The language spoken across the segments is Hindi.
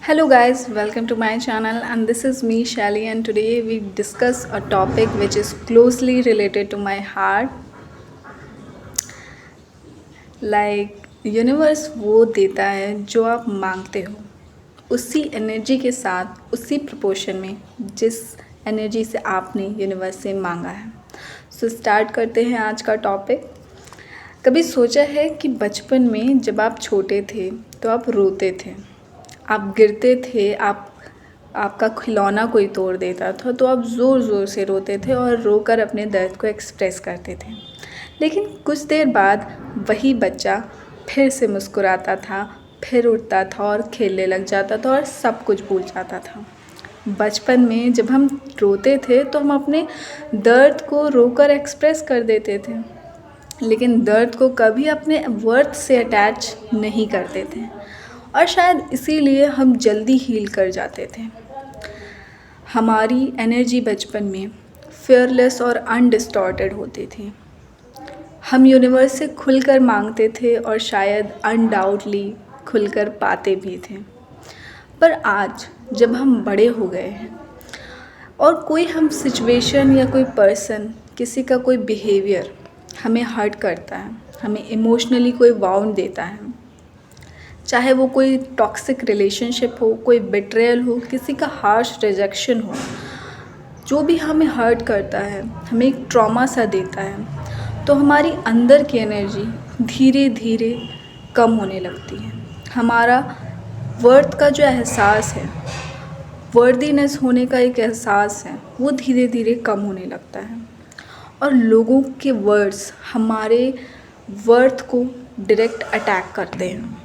Hello guys, welcome to my channel and this is me Shelly and today we discuss a topic which is closely related to my heart like universe वो देता है जो आप मांगते हो उसी एनर्जी के साथ उसी प्रोपोर्शन में जिस एनर्जी से आपने यूनिवर्स से मांगा है। सो स्टार्ट करते हैं आज का टॉपिक। कभी सोचा है कि बचपन में जब आप छोटे थे तो आप रोते थे, आप गिरते थे, आपका खिलौना कोई तोड़ देता था तो आप ज़ोर ज़ोर से रोते थे और रोकर अपने दर्द को एक्सप्रेस करते थे। लेकिन कुछ देर बाद वही बच्चा फिर से मुस्कुराता था, फिर उठता था और खेलने लग जाता था और सब कुछ भूल जाता था। बचपन में जब हम रोते थे तो हम अपने दर्द को रोकर एक्सप्रेस कर देते थे, लेकिन दर्द को कभी अपने वर्थ से अटैच नहीं करते थे और शायद इसीलिए हम जल्दी हील कर जाते थे। हमारी एनर्जी बचपन में फियरलेस और अनडिस्टॉर्टेड होती थी। हम यूनिवर्स से खुलकर मांगते थे और शायद अनडाउटली खुलकर पाते भी थे। पर आज जब हम बड़े हो गए हैं और कोई हम सिचुएशन या कोई पर्सन, किसी का कोई बिहेवियर हमें हर्ट करता है, हमें इमोशनली कोई वाउंड देता है, चाहे वो कोई टॉक्सिक रिलेशनशिप हो, कोई बिट्रेयल हो, किसी का हार्श रिजेक्शन हो, जो भी हमें हर्ट करता है, हमें एक ट्रॉमा सा देता है, तो हमारी अंदर की एनर्जी धीरे धीरे कम होने लगती है। हमारा वर्थ का जो एहसास है, वर्दीनेस होने का एक एहसास है, वो धीरे धीरे कम होने लगता है और लोगों के वर्ड्स हमारे वर्थ को डायरेक्ट अटैक करते हैं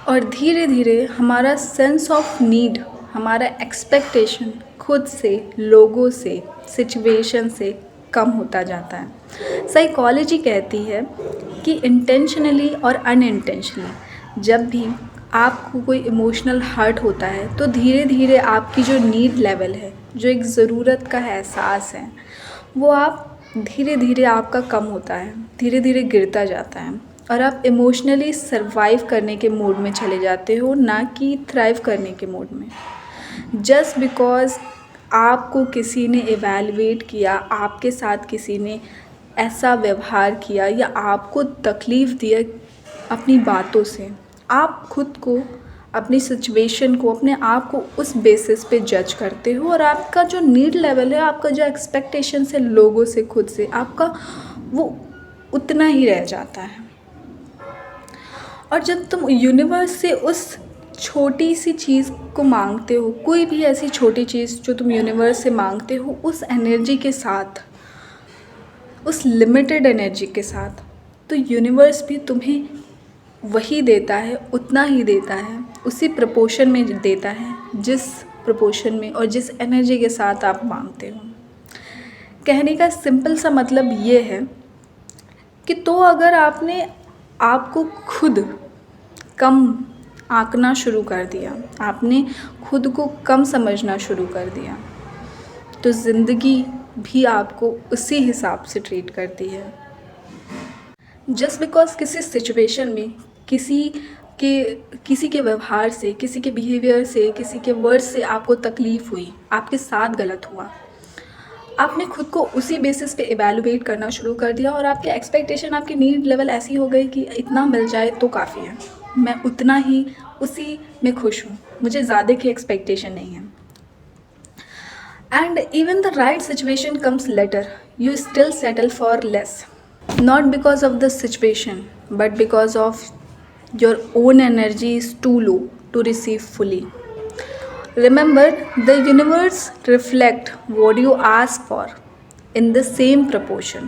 और धीरे धीरे हमारा सेंस ऑफ नीड, हमारा एक्सपेक्टेशन खुद से, लोगों से, सिचुएशन से कम होता जाता है। साइकोलॉजी कहती है कि इंटेंशनली और अनइंटेंशनली जब भी आपको कोई इमोशनल हर्ट होता है तो धीरे धीरे आपकी जो नीड लेवल है, जो एक ज़रूरत का एहसास है, वो आप धीरे धीरे आपका कम होता है, धीरे धीरे गिरता जाता है और आप इमोशनली सर्वाइव करने के मोड में चले जाते हो, ना कि थ्राइव करने के मोड में। जस्ट बिकॉज़ आपको किसी ने इवैल्यूएट किया, आपके साथ किसी ने ऐसा व्यवहार किया या आपको तकलीफ़ दिया अपनी बातों से, आप खुद को, अपनी सिचुएशन को, अपने आप को उस बेसिस पे जज करते हो और आपका जो नीड लेवल है, आपका जो एक्सपेक्टेशंस है लोगों से, खुद से, आपका वो उतना ही रह जाता है। और जब तुम यूनिवर्स से उस छोटी सी चीज़ को मांगते हो, कोई भी ऐसी छोटी चीज़ जो तुम यूनिवर्स से मांगते हो, उस एनर्जी के साथ, उस लिमिटेड एनर्जी के साथ, तो यूनिवर्स भी तुम्हें वही देता है, उतना ही देता है, उसी प्रोपोर्शन में देता है जिस प्रोपोर्शन में और जिस एनर्जी के साथ आप मांगते हो। कहने का सिंपल सा मतलब ये है कि तो अगर आपने आपको खुद कम आंकना शुरू कर दिया, आपने खुद को कम समझना शुरू कर दिया, तो ज़िंदगी भी आपको उसी हिसाब से ट्रीट करती है। जस्ट बिकॉज़ किसी सिचुएशन में किसी के व्यवहार से, किसी के बिहेवियर से, किसी के वर्ड से आपको तकलीफ़ हुई, आपके साथ गलत हुआ, आपने खुद को उसी बेसिस पे इवैल्यूएट करना शुरू कर दिया और आपके एक्सपेक्टेशन, आपकी नीड लेवल ऐसी हो गई कि इतना मिल जाए तो काफ़ी है, मैं उतना ही उसी में खुश हूँ, मुझे ज़्यादा की एक्सपेक्टेशन नहीं है। And even the right situation comes later, you still settle for less, not because of the situation but because of your own energy is too low to receive fully. Remember, the universe reflect what you ask for in the same proportion.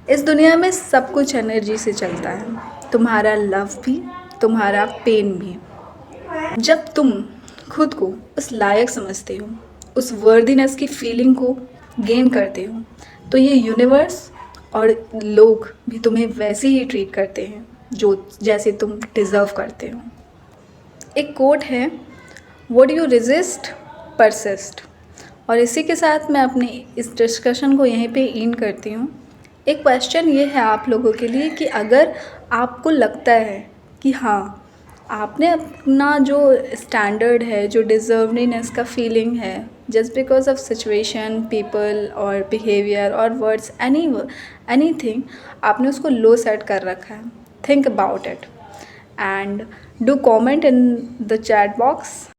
इस दुनिया में सब कुछ एनर्जी से चलता है, तुम्हारा लव भी, तुम्हारा पेन भी। जब तुम खुद को उस लायक समझते हो, उस वर्दीनेस की फीलिंग को गेन करते हो, तो ये यूनिवर्स और लोग भी तुम्हें वैसे ही ट्रीट करते हैं जैसे तुम डिज़र्व करते हो। एक कोट है, What you resist persist। और इसी के साथ मैं अपनी इस डिस्कशन को यहीं पे एंड करती हूँ। एक क्वेश्चन ये है आप लोगों के लिए कि अगर आपको लगता है कि हाँ आपने अपना जो स्टैंडर्ड है, जो डिज़र्वनीनेस का फीलिंग है, just because of situation, people और बिहेवियर और वर्ड्स, एनीथिंग, आपने उसको लो सेट कर रखा है. Think about it and do comment in the chat box.